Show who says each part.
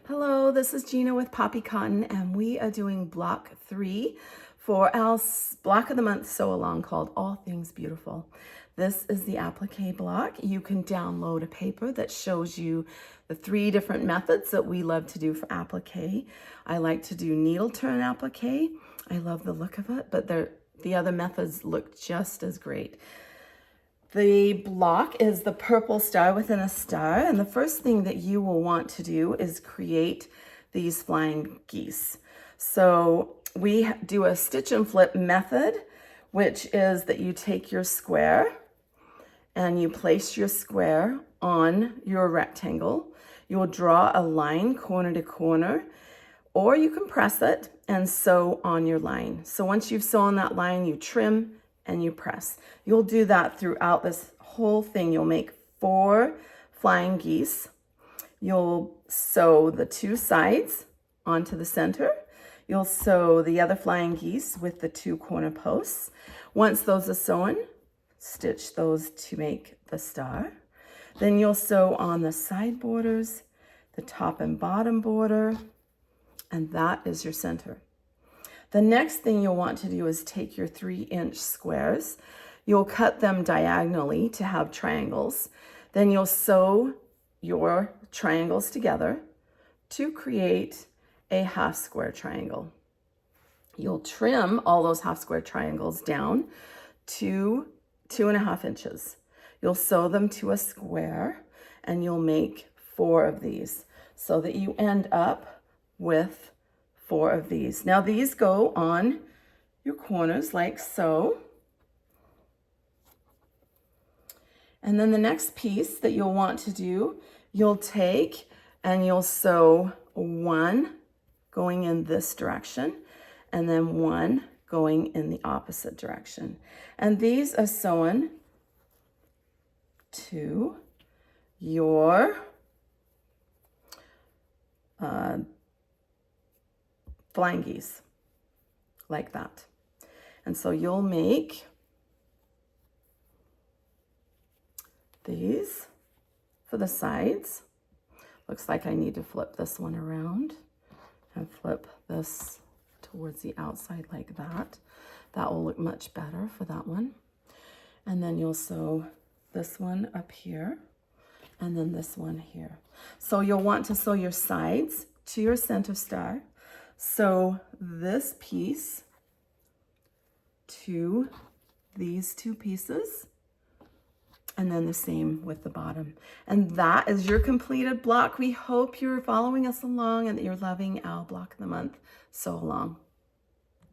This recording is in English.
Speaker 1: Hello, this is Gina with Poppie Cotton, and we are doing block 3 for our block of the month sew along called All Things Beautiful. This is the applique block. You can download a paper that shows you the 3 different methods that we love to do for applique. I like to do needle turn applique. I love the look of it, but the other methods look just as great. The block is the purple star within a star, and the first thing that you will want to do is create these flying geese. So we do a stitch and flip method, which is that you take your square and you place your square on your rectangle. You will draw a line corner to corner, or you can press it and sew on your line. So once you've sewn that line, you trim and you press. You'll do that throughout this whole thing. You'll make 4 flying geese. You'll sew the 2 sides onto the center. You'll sew the other flying geese with the 2 corner posts. Once those are sewn, stitch those to make the star. Then you'll sew on the side borders, the top and bottom border, and that is your center. The next thing you'll want to do is take your 3-inch squares. You'll cut them diagonally to have triangles. Then you'll sew your triangles together to create a half square triangle. You'll trim all those half square triangles down to 2.5 inches. You'll sew them to a square, and you'll make 4 of these so that you end up with 4 of these. Now these go on your corners like so. And then the next piece that you'll want to do, you'll take and you'll sew 1 going in this direction and then 1 going in the opposite direction. And these are sewn to your flying geese, like that. And so you'll make these for the sides. Looks like I need to flip this one around and flip this towards the outside like that. That will look much better for that one. And then you'll sew this one up here and then this one here. So you'll want to sew your sides to your center star. Sew this piece to these 2 pieces, and then the same with the bottom. And that is your completed block. We hope you're following us along and that you're loving our block of the month sew along.